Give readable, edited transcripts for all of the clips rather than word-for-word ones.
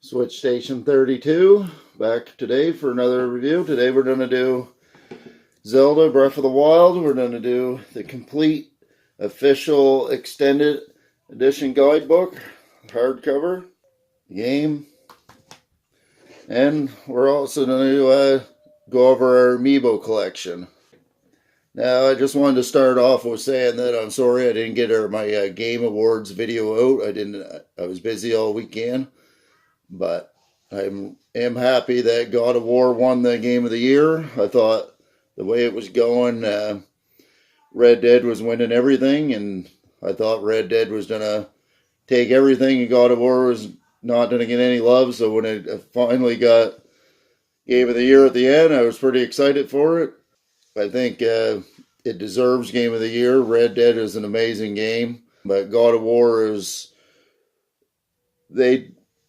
Switch Station 32, back today for another review. Today we're going to do Zelda Breath of the Wild. We're going to do the complete official extended edition guidebook, hardcover, game, and we're also going to go over our Amiibo collection. Now, I just wanted to start off with saying that I'm sorry I didn't get my Game Awards video out. I was busy all weekend. But I am happy that God of War won the Game of the Year. I thought the way it was going, Red Dead was winning everything, and I thought Red Dead was going to take everything, and God of War was not going to get any love. So when it finally got Game of the Year at the end, I was pretty excited for it. I think it deserves Game of the Year. Red Dead is an amazing game, but God of War is...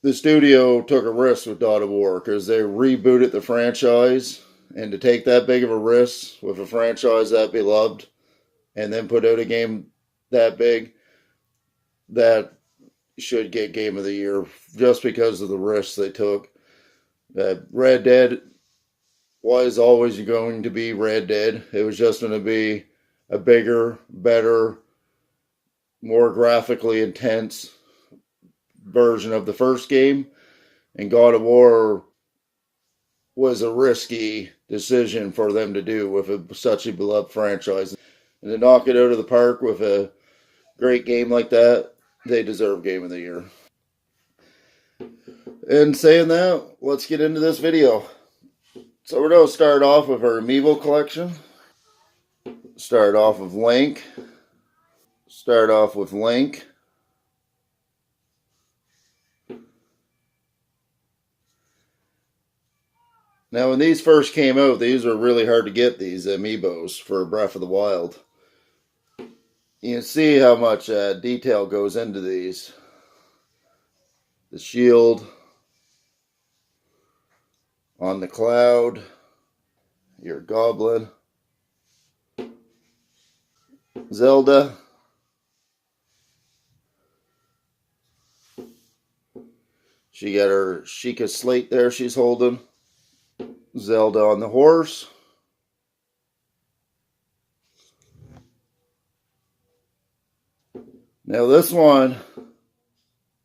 The studio took a risk with God of War because they rebooted the franchise, and to take that big of a risk with a franchise that beloved and then put out a game that big, that should get Game of the Year just because of the risks they took. Red Dead was always going to be Red Dead. It was just going to be a bigger, better, more graphically intense version of the first game, and God of War was a risky decision for them to do with such a beloved franchise, and to knock it out of the park with a great game like that, they deserve Game of the Year. And saying that, let's get into this video. So we're going to start off with our Amiibo collection. Start off with Link. Now, when these first came out, these were really hard to get, these Amiibos for Breath of the Wild. You can see how much detail goes into these. The shield on the cloud, your goblin, Zelda, she got her Sheikah slate there she's holding. Zelda on the horse. Now this one,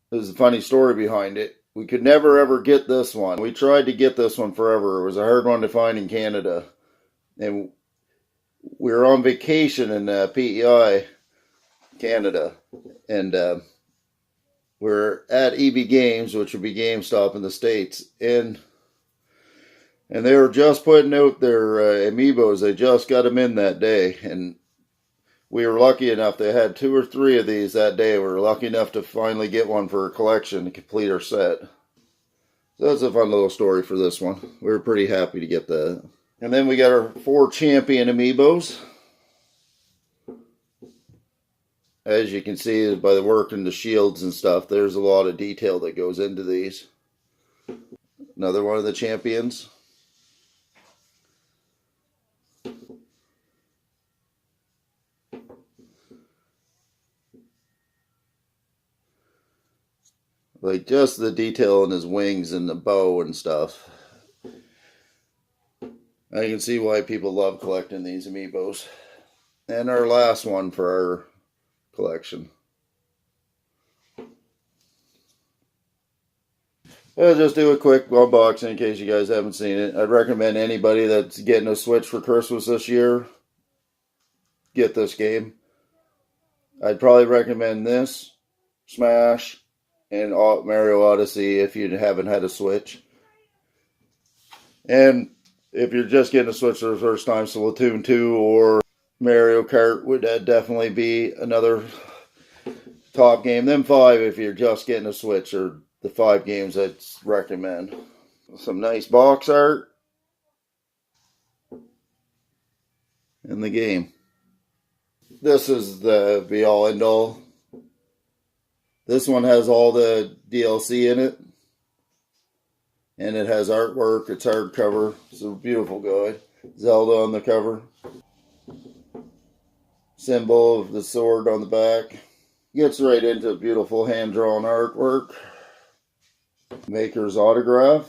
there's a funny story behind it. We could never ever get this one. We tried to get this one forever. It was a hard one to find in Canada. And we were on vacation in PEI, Canada. And we're at EB Games, which would be GameStop in the States. And they were just putting out their Amiibos. They just got them in that day. And we were lucky enough. They had 2 or 3 of these that day. We were lucky enough to finally get one for our collection to complete our set. So that's a fun little story for this one. We were pretty happy to get that. And then we got our 4 champion Amiibos. As you can see by the work in the shields and stuff, there's a lot of detail that goes into these. Another one of the champions. Like just the detail in his wings and the bow and stuff. I can see why people love collecting these Amiibos. And our last one for our collection. I'll just do a quick unboxing in case you guys haven't seen it. I'd recommend anybody that's getting a Switch for Christmas this year, get this game. I'd probably recommend this, Smash, and Mario Odyssey if you haven't had a Switch. And if you're just getting a Switch for the first time, Splatoon 2 or Mario Kart would definitely be another top game. Them 5 if you're just getting a Switch are the 5 games I'd recommend. Some nice box art. And the game. This is the be-all end-all. This one has all the DLC in it. And it has artwork. It's hardcover. It's a beautiful guide. Zelda on the cover. Symbol of the sword on the back. Gets right into beautiful hand-drawn artwork. Maker's autograph.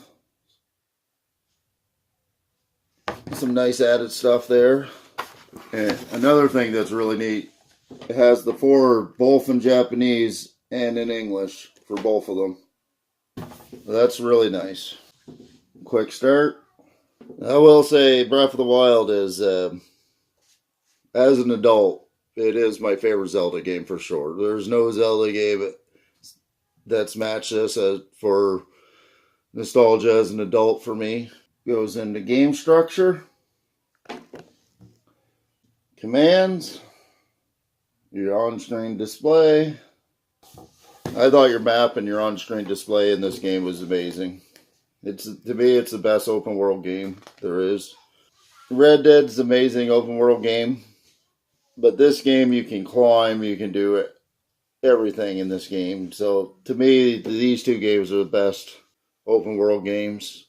Some nice added stuff there. And another thing that's really neat, it has the 4 both in Japanese and in English for both of them. That's really nice. Quick start. I will say Breath of the Wild is, as an adult, it is my favorite Zelda game for sure. There's no Zelda game that's matched this for nostalgia as an adult for me. Goes into game structure. Commands. Your on-screen display. I thought your map and your on-screen display in this game was amazing. To me, it's the best open world game there is. Red Dead's an amazing open world game. But this game, you can climb, you can do everything in this game. So, to me, these 2 games are the best open world games.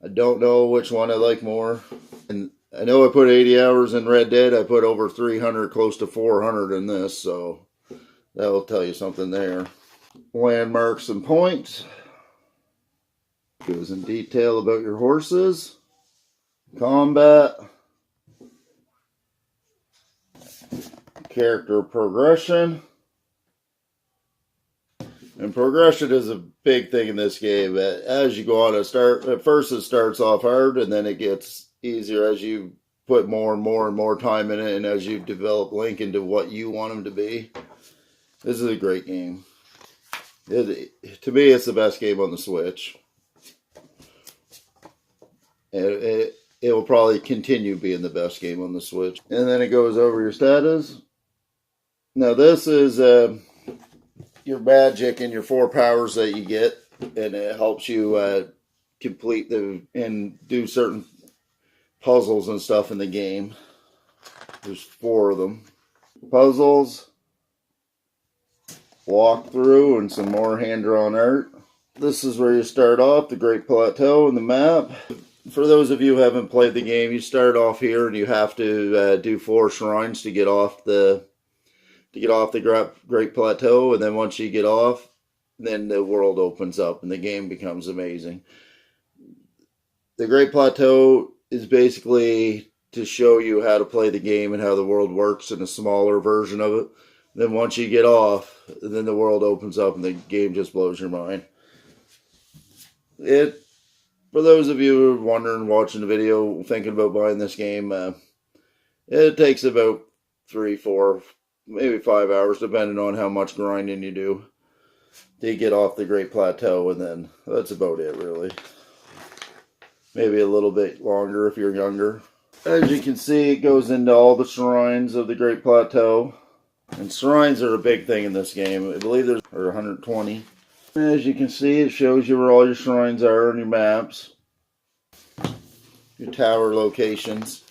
I don't know which one I like more. And I know I put 80 hours in Red Dead. I put over 300, close to 400 in this. So, that'll tell you something there. Landmarks and points. Goes in detail about your horses. Combat. Character progression. And progression is a big thing in this game. As you go on, at first it starts off hard, and then it gets easier as you put more and more and more time in it, and as you develop Link into what you want him to be. This is a great game. To me, it's the best game on the Switch. It will probably continue being the best game on the Switch. And then it goes over your status. Now this is your magic and your 4 powers that you get, and it helps you complete and do certain puzzles and stuff in the game. There's 4 of them. Puzzles, walkthrough, and some more hand-drawn art. This is where you start off, the Great Plateau and the map. For those of you who haven't played the game, you start off here and you have to do 4 shrines to get off the Great Plateau, and then once you get off, then the world opens up and the game becomes amazing. The Great Plateau is basically to show you how to play the game and how the world works in a smaller version of it. Then once you get off, then the world opens up and the game just blows your mind. For those of you who are wondering, watching the video, thinking about buying this game, it takes about 3, 4, maybe 5 hours, depending on how much grinding you do to get off the Great Plateau, and then that's about it, really. Maybe a little bit longer if you're younger. As you can see, it goes into all the shrines of the Great Plateau. And shrines are a big thing in this game. I believe there's 120. As you can see, it shows you where all your shrines are on your maps. Your tower locations.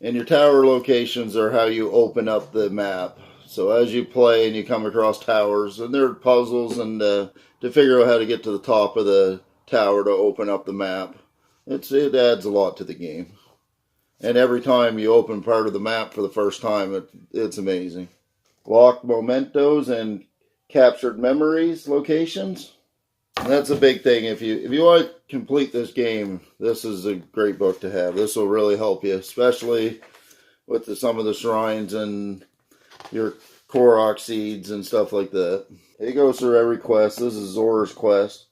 And your tower locations are how you open up the map. So as you play and you come across towers, and there are puzzles and to figure out how to get to the top of the tower to open up the map. It adds a lot to the game. And every time you open part of the map for the first time, it's amazing. Locked mementos and captured memories locations. And that's a big thing. If you want to complete this game, this is a great book to have. This will really help you, especially with some of the shrines and your Korok seeds and stuff like that. It goes through every quest. This is Zora's quest.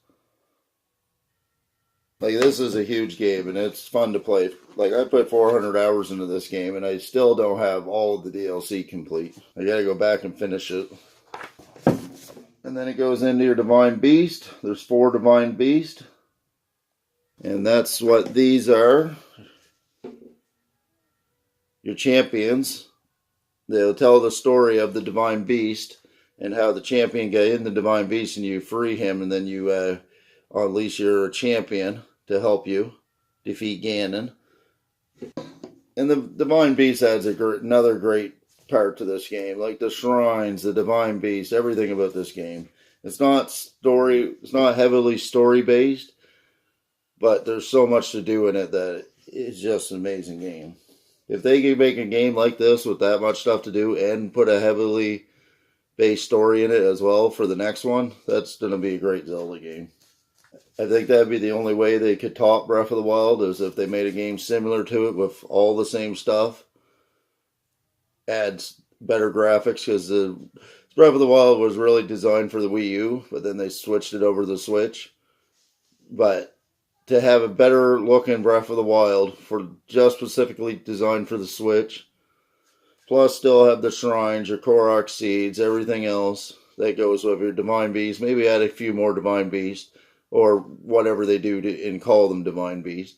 Like, this is a huge game, and it's fun to play. Like, I put 400 hours into this game, and I still don't have all of the DLC complete. I gotta go back and finish it. And then it goes into your Divine Beast. There's 4 Divine Beast. And that's what these are. Your champions. They'll tell the story of the Divine Beast and how the champion got in the Divine Beast, and you free him, and then you unleash your champion to help you defeat Ganon. And the Divine Beast adds another great part to this game, like the shrines, the Divine Beast, everything about this game. It's not heavily story based, but there's so much to do in it that it's just an amazing game. If they can make a game like this with that much stuff to do and put a heavily based story in it as well for the next one, that's going to be a great Zelda game. I think that'd be the only way they could top Breath of the Wild, is if they made a game similar to it with all the same stuff. Adds better graphics, because the Breath of the Wild was really designed for the Wii U, but then they switched it over to the Switch. But to have a better looking Breath of the Wild for just specifically designed for the Switch, plus still have the shrines, your Korok seeds, everything else that goes with your Divine Beast. Maybe add a few more Divine Beast, or whatever they do and call them Divine Beast,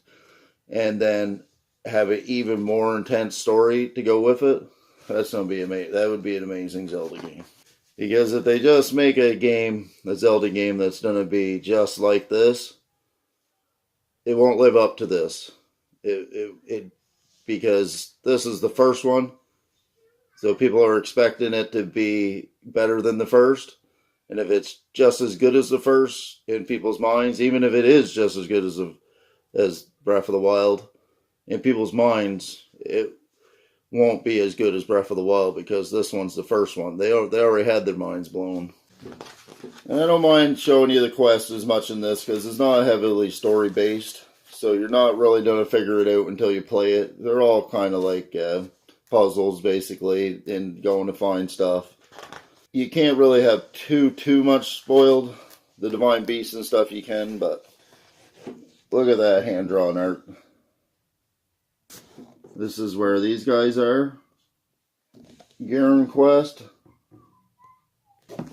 and then have an even more intense story to go with it. That's gonna be amazing. That would be an amazing Zelda game. Because if they just make a Zelda game that's gonna be just like this, it won't live up to this. Because this is the first one, so people are expecting it to be better than the first. And if it's just as good as the first in people's minds, even if it is just as good as Breath of the Wild, in people's minds, it won't be as good as Breath of the Wild, because this one's the first one. They already had their minds blown. And I don't mind showing you the quest as much in this, because it's not heavily story based, so you're not really going to figure it out until you play it. They're all kind of like puzzles, basically, and going to find stuff. You can't really have too much spoiled. The Divine Beasts and stuff you can, but look at that hand-drawn art. This is where these guys are. Garen Quest.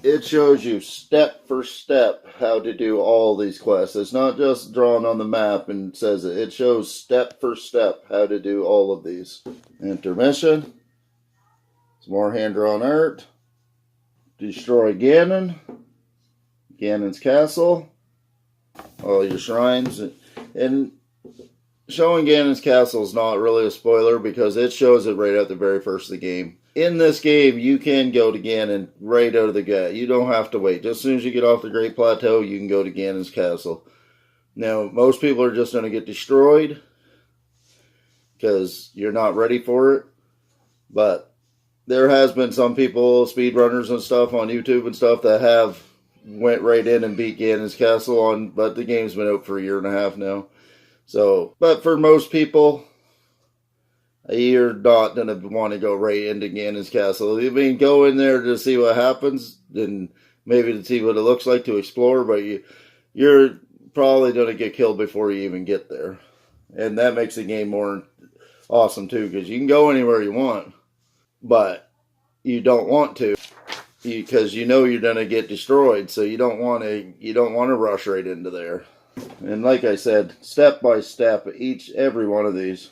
It shows you step for step how to do all these quests. It's not just drawn on the map and says it. It shows step for step how to do all of these. Intermission. Some more hand-drawn art. Destroy Ganon. Ganon's castle. All your shrines. And showing Ganon's castle is not really a spoiler, because it shows it right at the very first of the game. In this game, you can go to Ganon right out of the gate. You don't have to wait. Just as soon as you get off the Great Plateau, you can go to Ganon's castle. Now, most people are just going to get destroyed because you're not ready for it. But there has been some people, speedrunners and stuff on YouTube and stuff, that have went right in and beat Ganon's castle but the game's been out for a year and a half now. So, but for most people, you're not going to want to go right into Ganon's castle. I mean, go in there to see what happens, and maybe to see what it looks like to explore, but you're probably going to get killed before you even get there. And that makes the game more awesome too, because you can go anywhere you want, but you don't want to, because you know you're going to get destroyed, so you don't want to rush right into there. And like I said, step by step, every one of these.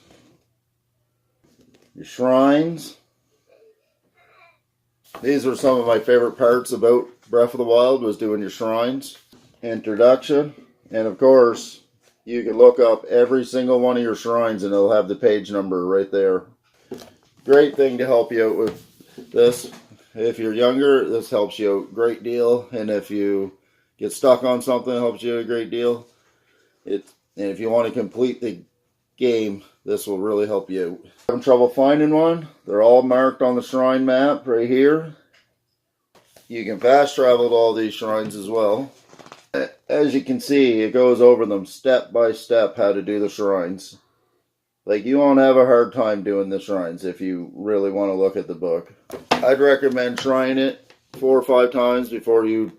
Your shrines. These were some of my favorite parts about Breath of the Wild, was doing your shrines. Introduction. And of course, you can look up every single one of your shrines and it'll have the page number right there. Great thing to help you out with this. If you're younger, this helps you out a great deal. And if you get stuck on something, it helps you out a great deal. And if you want to complete the game, this will really help you out. Having trouble finding one? They're all marked on the shrine map right here. You can fast travel to all these shrines as well. As you can see, it goes over them step by step how to do the shrines. Like, you won't have a hard time doing the shrines if you really want to look at the book. I'd recommend trying it 4 or 5 times before you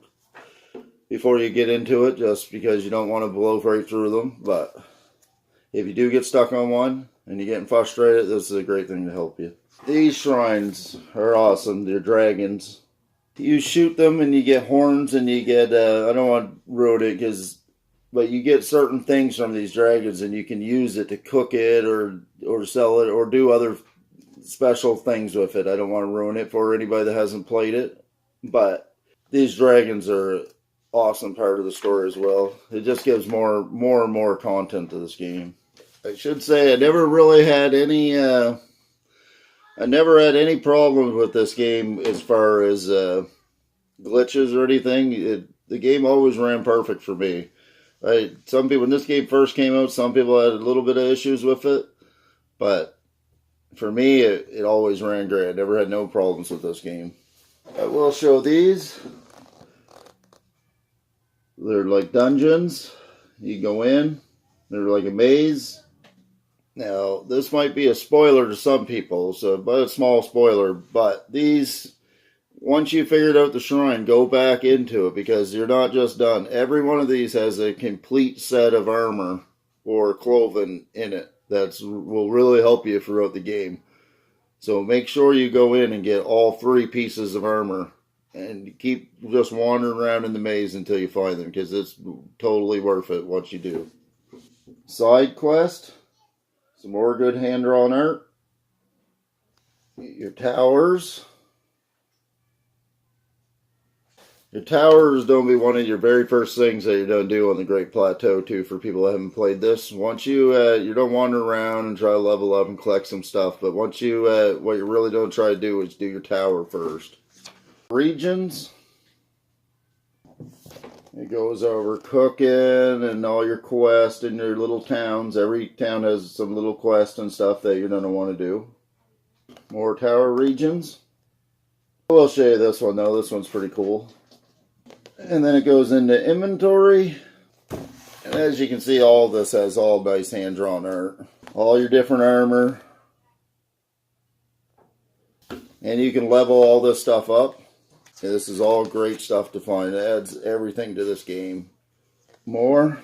get into it, just because you don't want to blow right through them. But if you do get stuck on one and you're getting frustrated, this is a great thing to help you. These shrines are awesome. They're dragons. You shoot them and you get horns, and you get, I don't want to ruin it, but you get certain things from these dragons, and you can use it to cook it or sell it or do other special things with it. I don't want to ruin it for anybody that hasn't played it, but these dragons are an awesome part of the story as well. It just gives more and more content to this game. I should say I never really had any problems with this game as far as glitches or anything. The game always ran perfect for me. Some people, when this game first came out, some people had a little bit of issues with it, but for me, it always ran great. I never had no problems with this game. I will show these. They're like dungeons. You go in, they're like a maze. Now, this might be a spoiler to some people, but a small spoiler. But these, once you figured out the shrine, go back into it because you're not just done. Every one of these has a complete set of armor or clothing in it that will really help you throughout the game. So make sure you go in and get all 3 pieces of armor and keep just wandering around in the maze until you find them because it's totally worth it once you do. Side quest. Some more good hand-drawn art. Your towers. Your towers don't be one of your very first things that you're going to do on the Great Plateau, too, for people that haven't played this. Once you don't wander around and try to level up and collect some stuff, but once you, what you're really going to try to do is do your tower first. Regions. It goes over cooking and all your quests in your little towns. Every town has some little quests and stuff that you're going to want to do. More tower regions. We'll show you this one though. This one's pretty cool. And then it goes into inventory. And as you can see, all of this has all nice hand-drawn art. All your different armor. And you can level all this stuff up. Yeah, this is all great stuff to find. It adds everything to this game. More.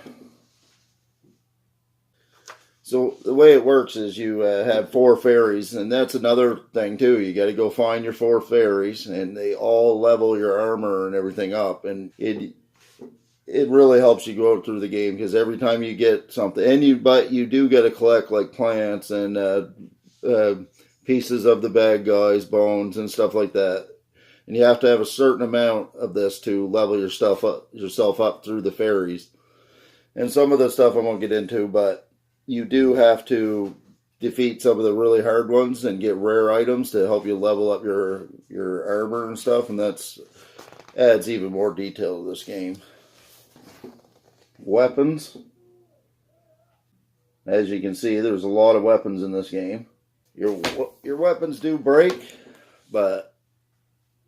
So the way it works is you have 4 fairies, and that's another thing too. You got to go find your 4 fairies, and they all level your armor and everything up. And it really helps you go through the game because every time you get something, but you do get to collect like plants and pieces of the bad guys, bones and stuff like that. And you have to have a certain amount of this to level yourself up through the fairies. And some of the stuff I won't get into, but you do have to defeat some of the really hard ones and get rare items to help you level up your armor and stuff. And that's adds even more detail to this game. Weapons. As you can see, there's a lot of weapons in this game. Your weapons do break, but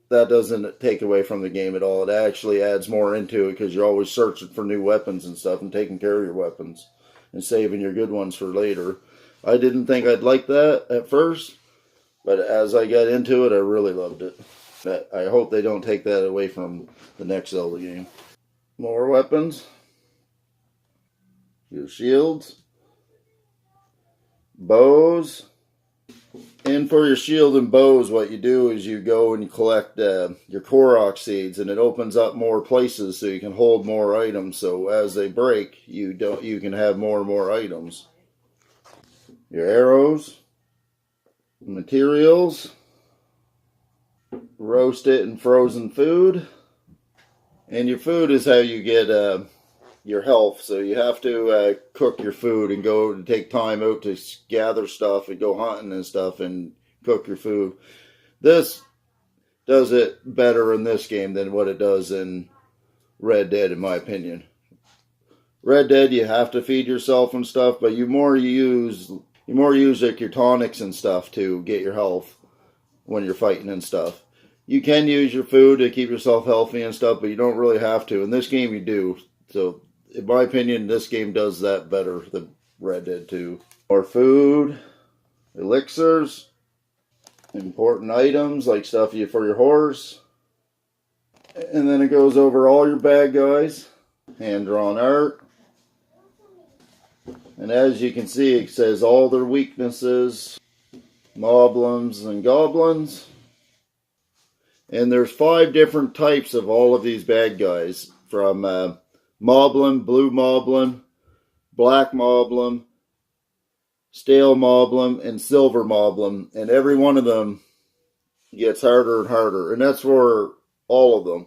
that doesn't take away from the game at all. It actually adds more into it because you're always searching for new weapons and stuff and taking care of your weapons and saving your good ones for later. I didn't think I'd like that at first, but as I got into it, I really loved it. I hope they don't take that away from the next Zelda game. More weapons. Your shields. Bows. And for your shield and bows, what you do is you go and you collect your Korok seeds, and it opens up more places so you can hold more items. So as they break, you can have more and more items. Your arrows, materials, roasted and frozen food, and your food is how you get your health. So you have to cook your food and go and take time out to gather stuff and go hunting and stuff and cook your food. This does it better in this game than what it does in Red Dead, in my opinion. Red Dead, you have to feed yourself and stuff, but you more use like your tonics and stuff to get your health when you're fighting and stuff. You can use your food to keep yourself healthy and stuff, but you don't really have to. In this game, you do. So in my opinion, this game does that better than Red Dead 2. More food, elixirs, important items like stuff for your horse. And then it goes over all your bad guys, hand-drawn art. And as you can see, it says all their weaknesses, moblins and goblins. And there's 5 different types of all of these bad guys, from Moblin, Blue Moblin, Black Moblin, Stale Moblin, and Silver Moblin. And every one of them gets harder and harder. And that's for all of them.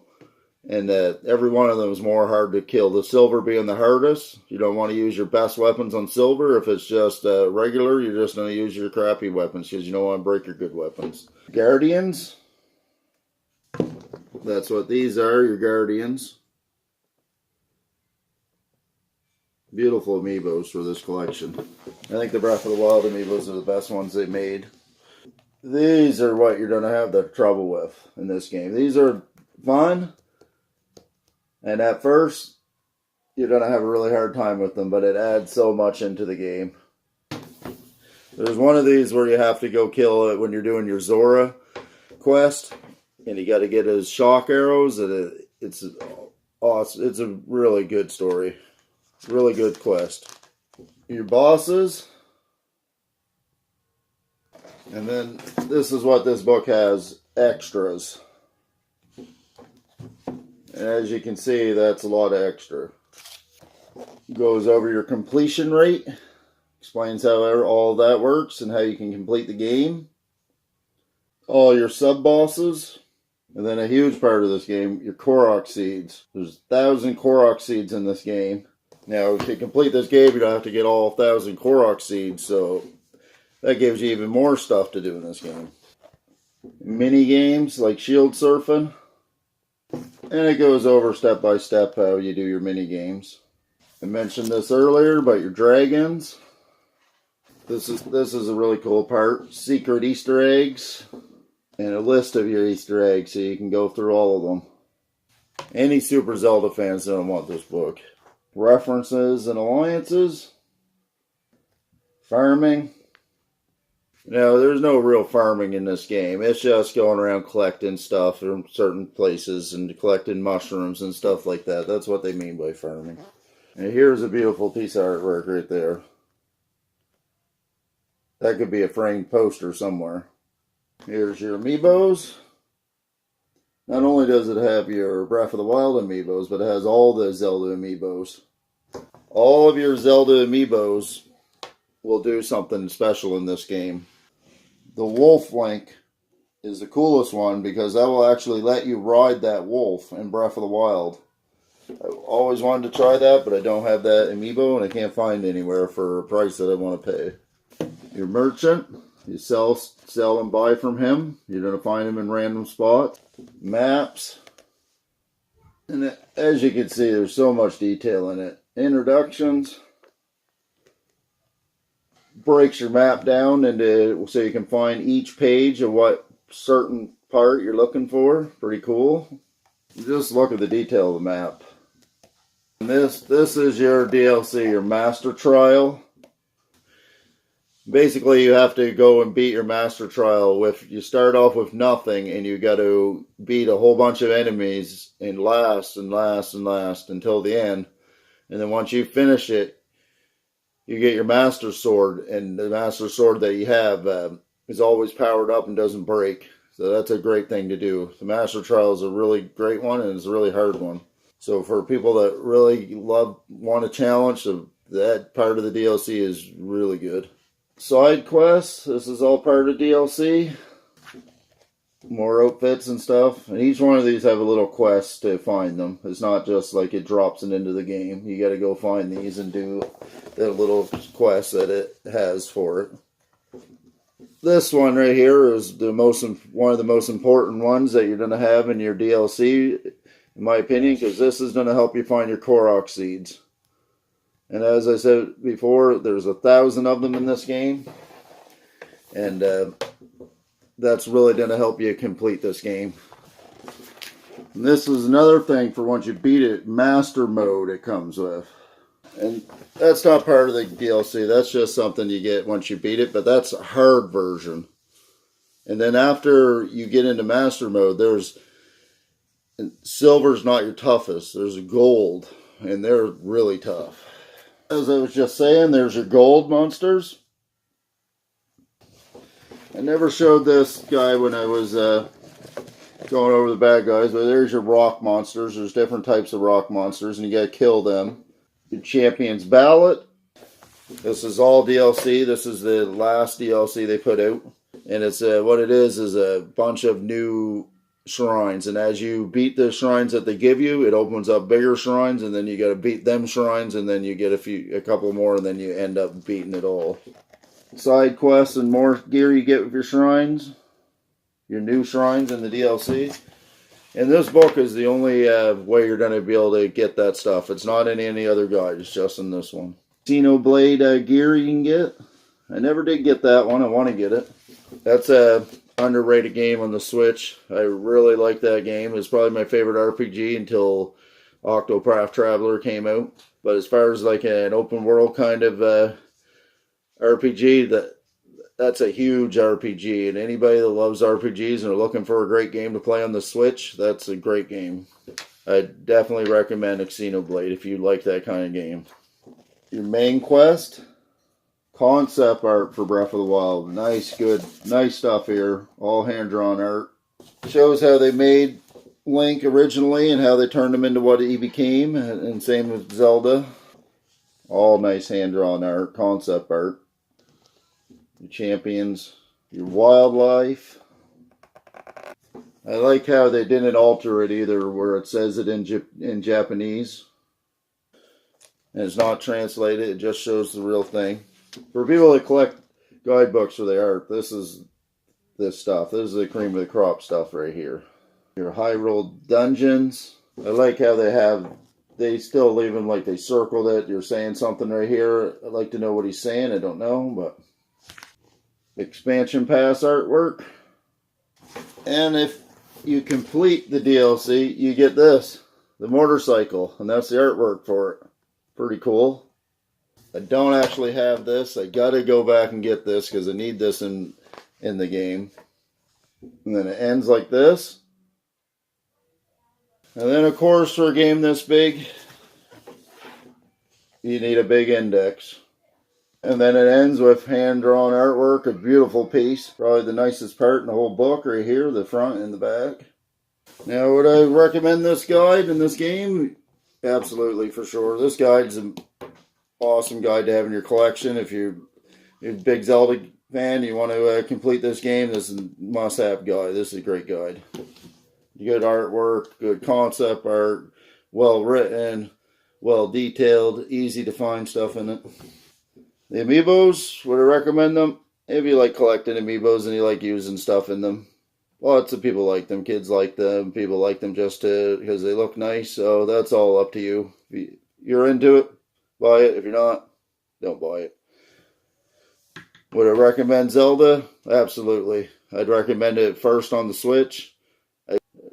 And every one of them is more hard to kill. The silver being the hardest. You don't want to use your best weapons on silver. If it's just regular, you're just going to use your crappy weapons because you don't want to break your good weapons. Guardians. That's what these are, your guardians. Beautiful Amiibos for this collection. I think the Breath of the Wild Amiibos are the best ones they made. These are what you're going to have the trouble with in this game. These are fun. And at first, you're going to have a really hard time with them, but it adds so much into the game. There's one of these where you have to go kill it when you're doing your Zora quest, and you got to get his shock arrows, and it's awesome. It's a really good story. Really good quest. Your bosses. And then this is what this book has, extras. And as you can see, that's a lot of extra. Goes over your completion rate. Explains how all that works and how you can complete the game. All your sub-bosses. And then a huge part of this game, your Korok seeds. There's 1,000 Korok seeds in this game. Now, to complete this game, you don't have to get all 1,000 Korok seeds, so that gives you even more stuff to do in this game. Mini games like shield surfing. And it goes over step by step how you do your mini games. I mentioned this earlier, but your dragons. This is a really cool part. Secret Easter eggs. And a list of your Easter eggs so you can go through all of them. Any Super Zelda fans don't want this book. References and alliances. Farming. No, there's no real farming in this game. It's just going around collecting stuff from certain places and collecting mushrooms and stuff like that. That's what they mean by farming. And here's a beautiful piece of artwork right there. That could be a framed poster somewhere. Here's your Amiibos. Not only does it have your Breath of the Wild Amiibos, but it has all the Zelda Amiibos. All of your Zelda Amiibos will do something special in this game. The wolf link is the coolest one because that will actually let you ride that wolf in Breath of the Wild. I've always wanted to try that, but I don't have that Amiibo and I can't find anywhere for a price that I want to pay. Your merchant, you sell and buy from him. You're going to find him in random spots. Maps. And as you can see, there's so much detail in it. Introductions. Breaks your map down into so you can find each page of what certain part you're looking for. Pretty cool. Just look at the detail of the map. And this is your DLC, your Master Trial. Basically, you have to go and beat your Master Trial with, you start off with nothing and you got to beat a whole bunch of enemies and last until the end. And then once you finish it, you get your Master Sword, and the Master Sword that you have is always powered up and doesn't break. So that's a great thing to do. The Master Trial is a really great one, and it's a really hard one. So for people that really want a challenge, that part of the DLC is really good. Side quests, this is all part of DLC. More outfits and stuff. And each one of these have a little quest to find them. It's not just like it drops it into the game. You got to go find these and do the little quest that it has for it. This one right here is one of the most important ones that you're going to have in your DLC, in my opinion, because this is going to help you find your Korok seeds. And as I said before, there's 1,000 of them in this game. And that's really going to help you complete this game. And this is another thing for once you beat it, Master Mode it comes with. And that's not part of the DLC. That's just something you get once you beat it. But that's a hard version. And then after you get into Master Mode, silver's not your toughest. There's gold. And they're really tough. As I was just saying, there's your gold monsters. I never showed this guy when I was going over the bad guys, but there's your rock monsters. There's different types of rock monsters, and you got to kill them. Your champion's Ballot. This is all DLC. This is the last DLC they put out, and it's what it is a bunch of new shrines. And as you beat the shrines that they give you, it opens up bigger shrines, and then you got to beat them shrines, and then you get a couple more, and then you end up beating it all. Side quests and more gear you get with your shrines, your new shrines in the DLC. And this book is the only way you're going to be able to get that stuff. It's not in any other guide, it's just in this one. Xenoblade gear you can get. I never did get that one, I want to get it. That's a underrated game on the Switch. I really like that game. It's probably my favorite RPG until Octopath Traveler came out. But as far as like an open world kind of RPG, that's a huge RPG, and anybody that loves RPGs and are looking for a great game to play on the Switch, that's a great game. I definitely recommend Xenoblade if you like that kind of game. Your main quest, concept art for Breath of the Wild. Nice stuff here. All hand-drawn art. Shows how they made Link originally and how they turned him into what he became, and same with Zelda. All nice hand-drawn art, concept art. Your champions, your wildlife. I like how they didn't alter it either, where it says it in Japanese. And it's not translated, it just shows the real thing. For people that collect guidebooks for the art, this is this stuff. This is the cream of the crop stuff right here. Your Hyrule dungeons. I like how they still leave them like they circled it. You're saying something right here. I'd like to know what he's saying. I don't know, but expansion pass artwork. And if you complete the DLC, you get this, the motorcycle, and that's the artwork for it. Pretty cool. I don't actually have this. I gotta go back and get this because I need this in the game. And then it ends like this. And then of course for a game this big, you need a big index. And then it ends with hand-drawn artwork, a beautiful piece. Probably the nicest part in the whole book right here, the front and the back. Now, would I recommend this guide in this game? Absolutely, for sure. This guide's an awesome guide to have in your collection. If you're a big Zelda fan, you want to complete this game, this is a must-have guide. This is a great guide. Good artwork, good concept art, well-written, well-detailed, easy to find stuff in it. The Amiibos, would I recommend them? If you like collecting Amiibos and you like using stuff in them. Lots of people like them. Kids like them. People like them just because they look nice. So that's all up to you. If you're into it, buy it. If you're not, don't buy it. Would I recommend Zelda? Absolutely. I'd recommend it first on the Switch.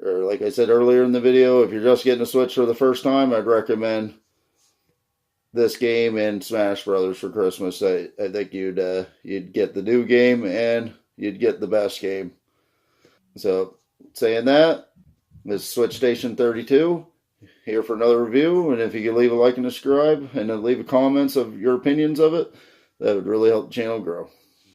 Or like I said earlier in the video, if you're just getting a Switch for the first time, I'd recommend this game and Smash Brothers for Christmas. I think you'd get the new game and you'd get the best game. So saying that, this is Switch Station 32 here for another review. And if you could leave a like and subscribe and then leave comments of your opinions of it, that would really help the channel grow.